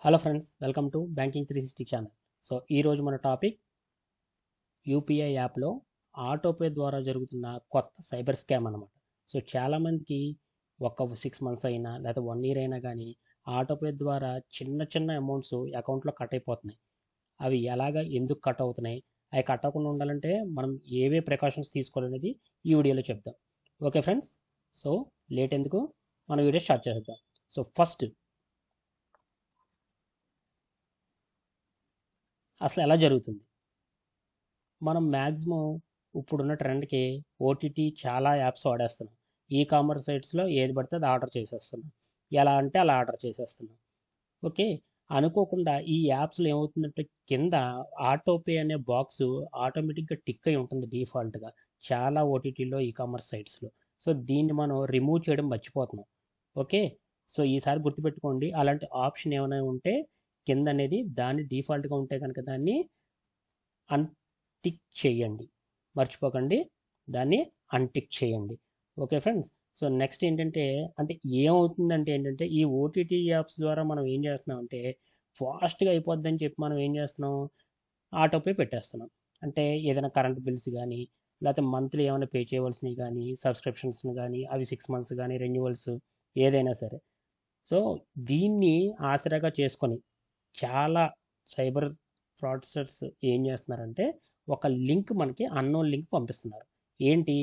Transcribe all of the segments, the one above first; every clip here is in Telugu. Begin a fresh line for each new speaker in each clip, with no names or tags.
Hello friends, welcome to banking 360 channel. So ఈరోజు మన టాపిక్ యూపీఐ యాప్లో ఆటోపే ద్వారా జరుగుతున్న కొత్త సైబర్ స్కామ్ అనమాట. సో చాలామందికి ఒక 6 మంత్స్ అయినా లేదా 1 year అయినా కానీ ఆటోపే ద్వారా చిన్న చిన్న అమౌంట్స్ అకౌంట్లో కట్ అయిపోతున్నాయి. అవి ఎందుకు కట్ అవుతున్నాయి, అవి కట్ అవ్వకుండా ఉండాలంటే మనం ఏవే ప్రికాషన్స్ తీసుకోవాలనేది ఈ వీడియోలో చెప్తాం. ఓకే ఫ్రెండ్స్, సో లేట్ ఎందుకు, మన వీడియో స్టార్ట్ చేద్దాం. సో ఫస్ట్ అసలు ఎలా జరుగుతుంది, మనం మ్యాక్సిమం ఇప్పుడున్న ట్రెండ్కి ఓటీటీ చాలా యాప్స్ వాడేస్తున్నాం. కామర్స్ సైట్స్లో ఏది పడితే అది ఆర్డర్ చేసేస్తున్నాం, ఎలా అంటే అలా ఆర్డర్ చేసేస్తున్నాం. ఓకే, అనుకోకుండా ఈ యాప్స్లో ఏమవుతుందంటే కింద ఆటోపే అనే బాక్స్ ఆటోమేటిక్గా టిక్ అయి ఉంటుంది డిఫాల్ట్గా చాలా ఓటీటీలో కామర్స్ సైట్స్లో. సో దీన్ని మనం రిమూవ్ చేయడం మర్చిపోతున్నాం. ఓకే, సో ఈసారి గుర్తుపెట్టుకోండి, అలాంటి ఆప్షన్ ఏమైనా ఉంటే కింద అనేది దాన్ని డిఫాల్ట్గా ఉంటే కనుక దాన్ని అన్టిక్ చేయండి, మర్చిపోకండి, దాన్ని అన్టిక్ చేయండి. ఓకే ఫ్రెండ్స్, సో నెక్స్ట్ ఏంటంటే ఏంటంటే ఈ ఓటీటీ యాప్స్ ద్వారా మనం ఏం చేస్తున్నాం అంటే ఫాస్ట్గా అయిపోద్దని చెప్పి మనం ఏం చేస్తున్నాం, ఆటోపే పెట్టేస్తున్నాం. అంటే ఏదైనా కరెంట్ బిల్స్ కానీ లేకపోతే మంత్లీ ఏమైనా పే చేయవలసినవి కానీ సబ్స్క్రిప్షన్స్ కానీ అవి 6 months కానీ రెన్యువల్స్ ఏదైనా సరే. సో దీన్ని ఆసరాగా చేసుకొని చాలా సైబర్ ఫ్రాడ్స్టర్స్ ఏం చేస్తున్నారంటే ఒక లింక్, మనకి అన్నోన్ లింక్ పంపిస్తున్నారు. ఏంటి,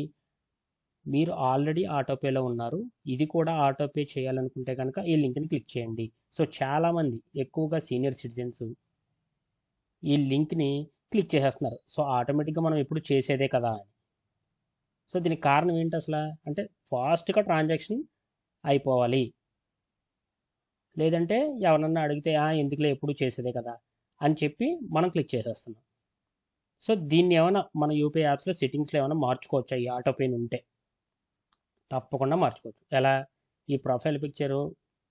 మీరు ఆల్రెడీ ఆటోపేలో ఉన్నారు, ఇది కూడా ఆటోపే చేయాలనుకుంటే కనుక ఈ లింక్ని క్లిక్ చేయండి. సో చాలామంది ఎక్కువగా సీనియర్ సిటిజన్స్ ఈ లింక్ని క్లిక్ చేసేస్తున్నారు. సో ఆటోమేటిక్గా మనం ఎప్పుడు చేసేదే కదా అని. సో దీనికి కారణం ఏంటి అసలు అంటే ఫాస్ట్గా ట్రాన్సాక్షన్ అయిపోవాలి, లేదంటే ఎవరన్నా అడిగితే ఎందుకులే ఎప్పుడు చేసేదే కదా అని చెప్పి మనం క్లిక్ చేసేస్తున్నాం. సో దీన్ని ఏమైనా మన యూపీఐ యాప్స్లో సెట్టింగ్స్లో ఏమైనా మార్చుకోవచ్చా, ఈ ఆటోపేని ఉంటే తప్పకుండా మార్చుకోవచ్చు. ఎలా, ఈ ప్రొఫైల్ పిక్చరు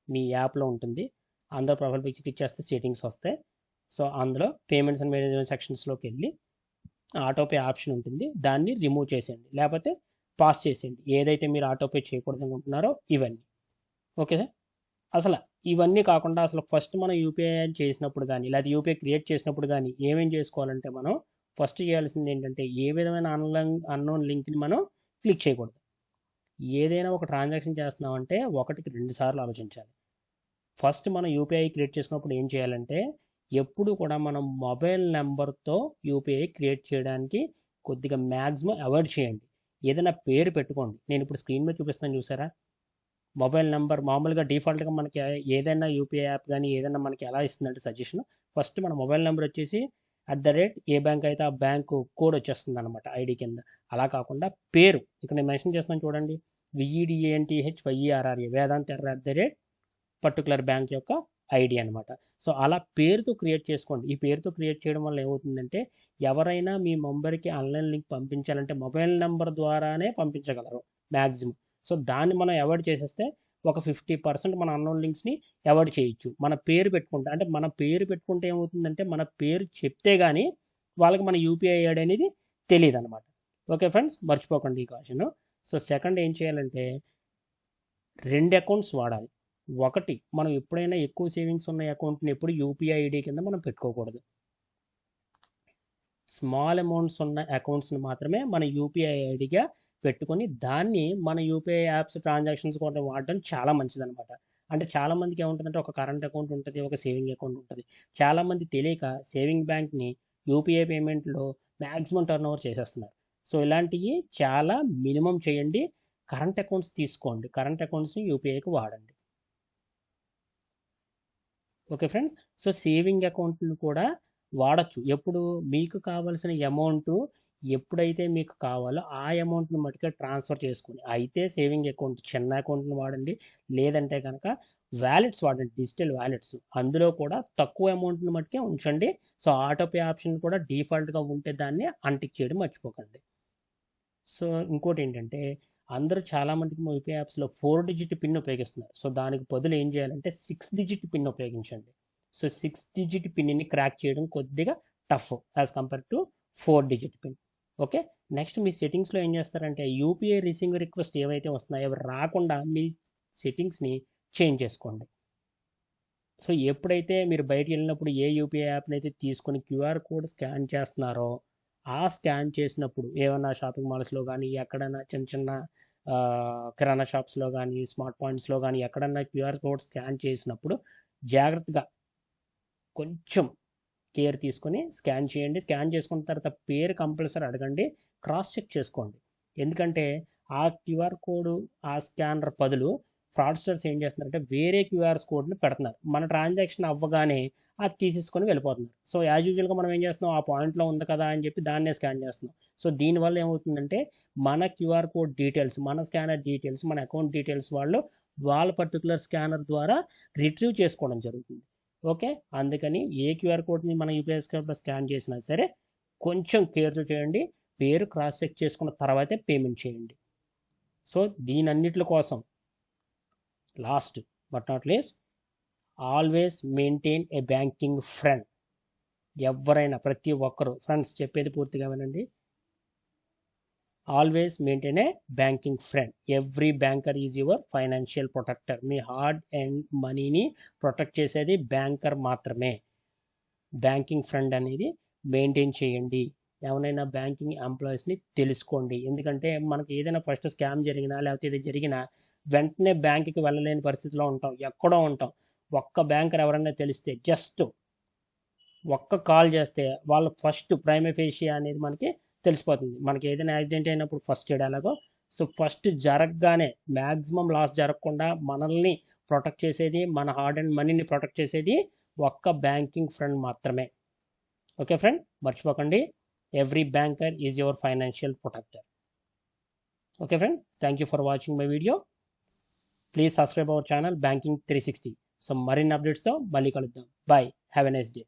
మీ యాప్లో ఉంటుంది, అందులో ప్రొఫైల్ పిక్చర్ క్లిక్ చేస్తే సెట్టింగ్స్ వస్తాయి. సో అందులో పేమెంట్స్ అండ్ మేనేజ్మెంట్ సెక్షన్స్లోకి వెళ్ళి ఆటోపే ఆప్షన్ ఉంటుంది, దాన్ని రిమూవ్ చేసేయండి లేకపోతే పాస్ చేసేయండి, ఏదైతే మీరు ఆటోపే చేయకూడదు అనుకుంటున్నారో ఇవన్నీ. ఓకే, అసలు ఇవన్నీ కాకుండా అసలు ఫస్ట్ మనం యూపీఐ చేసినప్పుడు కానీ లేదా యూపీఐ క్రియేట్ చేసినప్పుడు కానీ ఏమేం చేసుకోవాలంటే మనం ఫస్ట్ చేయాల్సింది ఏంటంటే ఏ విధమైన అన్నోన్ లింక్ని మనం క్లిక్ చేయకూడదు. ఏదైనా ఒక ట్రాన్సాక్షన్ చేస్తున్నామంటే 1-2 సార్లు ఆలోచించాలి. ఫస్ట్ మనం యూపీఐ క్రియేట్ చేసినప్పుడు ఏం చేయాలంటే ఎప్పుడు కూడా మనం మొబైల్ నెంబర్తో యూపీఐ క్రియేట్ చేయడానికి కొద్దిగా మ్యాక్సిమం అవాయిడ్ చేయండి. ఏదైనా పేరు పెట్టుకోండి, నేను ఇప్పుడు స్క్రీన్ మీద చూపిస్తాను చూసారా, మొబైల్ నెంబర్ మామూలుగా డిఫాల్ట్గా మనకి ఏదైనా యూపీఐ యాప్ కానీ ఏదైనా మనకి ఎలా ఇస్తుందంటే సజెషన్, ఫస్ట్ మన మొబైల్ నెంబర్ వచ్చేసి ఏ బ్యాంక్ అయితే ఆ బ్యాంకు కోడ్ వచ్చేస్తుంది అనమాట ఐడి కింద. అలా కాకుండా పేరు ఇక్కడ నేను మెన్షన్ చేస్తున్నాను చూడండి, VEDANTHYERRA వేదాంత్ పర్టికులర్ బ్యాంక్ యొక్క ఐడి అనమాట. సో అలా పేరుతో క్రియేట్ చేసుకోండి. ఈ పేరుతో క్రియేట్ చేయడం వల్ల ఏమవుతుందంటే ఎవరైనా మీ నంబర్కి ఆన్లైన్ లింక్ పంపించాలంటే మొబైల్ నెంబర్ ద్వారానే పంపించగలరు మ్యాక్సిమం. సో దాన్ని మనం అవాయిడ్ చేసేస్తే ఒక 50% మన అన్నోన్ లింక్స్ని అవాయిడ్ చేయొచ్చు. మన పేరు పెట్టుకుంటే, అంటే మన పేరు పెట్టుకుంటే ఏమవుతుందంటే మన పేరు చెప్తే కానీ వాళ్ళకి మన యూపీఐ ఐడి అనేది తెలియదు అనమాట. ఓకే ఫ్రెండ్స్, మర్చిపోకండి ఈ కాషన్. సో సెకండ్ ఏం చేయాలంటే 2 అకౌంట్స్ వాడాలి. ఒకటి, మనం ఎప్పుడైనా ఎక్కువ సేవింగ్స్ ఉన్న అకౌంట్ని ఎప్పుడు యూపీఐ ఐడి కింద మనం పెట్టుకోకూడదు. స్మాల్ అమౌంట్స్ ఉన్న అకౌంట్స్ని మాత్రమే మన యూపీఐ ఐడిగా పెట్టుకొని దాన్ని మన యూపీఐ యాప్స్ ట్రాన్సాక్షన్స్ కూడా వాడడం చాలా మంచిదన్నమాట. అంటే చాలామందికి ఏముంటుందంటే ఒక కరెంట్ అకౌంట్ ఉంటుంది, ఒక సేవింగ్ అకౌంట్ ఉంటుంది. చాలామంది తెలియక సేవింగ్ బ్యాంక్ని యూపీఐ పేమెంట్లో మ్యాక్సిమం టర్న్ ఓవర్ చేసేస్తున్నారు. సో ఇలాంటివి చాలా మినిమం చేయండి. కరెంట్ అకౌంట్స్ తీసుకోండి, కరెంట్ అకౌంట్స్ని యూపీఐకి వాడండి. ఓకే ఫ్రెండ్స్, సో సేవింగ్ అకౌంట్ని కూడా వాడచ్చు. ఎప్పుడు మీకు కావాల్సిన అమౌంట్ ఎప్పుడైతే మీకు కావాలో ఆ అమౌంట్ని మటుకే ట్రాన్స్ఫర్ చేసుకుని అయితే సేవింగ్ అకౌంట్ చిన్న అకౌంట్ని వాడండి, లేదంటే కనుక వ్యాలెట్స్ వాడండి, డిజిటల్ వ్యాలెట్స్. అందులో కూడా తక్కువ అమౌంట్ని మటుకే ఉంచండి. సో ఆటోపే ఆప్షన్ కూడా డిఫాల్ట్గా ఉంటే దాన్ని అన్టిక్ చేయడం మర్చిపోకండి. సో ఇంకోటి ఏంటంటే అందరూ చాలామందికి మా యూపీఐ యాప్స్లో 4-digit పిన్ ఉపయోగిస్తున్నారు. సో దానికి బదులు ఏం చేయాలంటే 6-digit పిన్ ఉపయోగించండి. సో 6-digit పిన్ని క్రాక్ చేయడం కొద్దిగా tough as compare to 4-digit pin. Okay, next మీ సెట్టింగ్స్లో ఏం చేస్తారంటే యూపీఐ రిసీవింగ్ రిక్వెస్ట్ ఏవైతే వస్తున్నాయో అవి రాకుండా మీ సెట్టింగ్స్ని చేంజ్ చేసుకోండి. సో ఎప్పుడైతే మీరు బయటికి వెళ్ళినప్పుడు ఏ యూపీఐ యాప్ని అయితే తీసుకొని క్యూఆర్ కోడ్ స్కాన్ చేస్తున్నారో ఆ స్కాన్ చేసినప్పుడు ఏమన్నా షాపింగ్ మాల్స్లో కానీ ఎక్కడైనా చిన్న చిన్న కిరాణా షాప్స్లో కానీ స్మార్ట్ పాయింట్స్లో కానీ ఎక్కడన్నా క్యూఆర్ కోడ్ స్కాన్ చేసినప్పుడు జాగ్రత్తగా కొంచెం కేర్ తీసుకొని స్కాన్ చేయండి. స్కాన్ చేసుకున్న తర్వాత పేరు కంపల్సరీ అడగండి, క్రాస్ చెక్ చేసుకోండి. ఎందుకంటే ఆ క్యూఆర్ కోడ్ ఆ స్కానర్ బదులు ఫ్రాడ్స్టర్స్ ఏం చేస్తున్నారంటే వేరే క్యూఆర్ కోడ్ని పెడుతున్నారు. మన ట్రాన్సాక్షన్ అవ్వగానే అది తీసేసుకొని వెళ్ళిపోతున్నారు. సో యాజ్ యూజువల్గా మనం ఏం చేస్తున్నాం, ఆ పాయింట్లో ఉంది కదా అని చెప్పి దాన్నే స్కాన్ చేస్తున్నాం. సో దీనివల్ల ఏమవుతుందంటే మన క్యూఆర్ కోడ్ డీటెయిల్స్, మన స్కానర్ డీటెయిల్స్, మన అకౌంట్ డీటెయిల్స్ వాళ్ళ పర్టికులర్ స్కానర్ ద్వారా రిట్రీవ్ చేసుకోవడం జరుగుతుంది. ఓకే, అందుకని ఏ క్యూఆర్ కోడ్ని మన యూపీఐ స్కాన్ చేసినా సరే కొంచెం కేర్తో చేయండి. పేరు క్రాస్ చెక్ చేసుకున్న తర్వాతే పేమెంట్ చేయండి. సో దీనన్నిటి కోసం last but not least, always maintain a banking friend. ఎవరైనా ప్రతి ఒక్కరు ఫ్రెండ్స్ చెప్పేది పూర్తిగా వినండి. Always maintain a banking friend. Every banker is your financial protector. Me hard and మనీని ప్రొటెక్ట్ చేసేది బ్యాంకర్ మాత్రమే. బ్యాంకింగ్ ఫ్రెండ్ అనేది మెయింటైన్ చేయండి. ఎవరైనా బ్యాంకింగ్ ఎంప్లాయీస్ని తెలుసుకోండి. ఎందుకంటే మనకి ఏదైనా ఫస్ట్ స్కామ్ జరిగినా లేకపోతే ఇది జరిగినా వెంటనే బ్యాంకుకి వెళ్ళలేని పరిస్థితిలో ఉంటాం, ఎక్కడో ఉంటాం. ఒక్క బ్యాంకర్ ఎవరైనా తెలిస్తే జస్ట్ ఒక్క కాల్ చేస్తే వాళ్ళు ఫస్ట్ ప్రైమరీ ఫేషియా అనేది మనకి తెలిసిపోతుంది. మనకి ఏదైనా యాక్సిడెంట్ అయినప్పుడు ఫస్ట్ ఎయిడ్ ఎలాగో, సో ఫస్ట్ జరగగానే మ్యాక్సిమం లాస్ జరగకుండా మనల్ని ప్రొటెక్ట్ చేసేది, మన హార్డ్ అండ్ మనీని ప్రొటెక్ట్ చేసేది ఒక్క బ్యాంకింగ్ ఫ్రెండ్ మాత్రమే. ఓకే ఫ్రెండ్, మర్చిపోకండి, every banker is your financial protector. Okay friend, thank you for watching my video. Please subscribe our channel banking 360. So మరిన్ని అప్డేట్స్తో మళ్ళీ కలుద్దాం. Bye, have a nice day.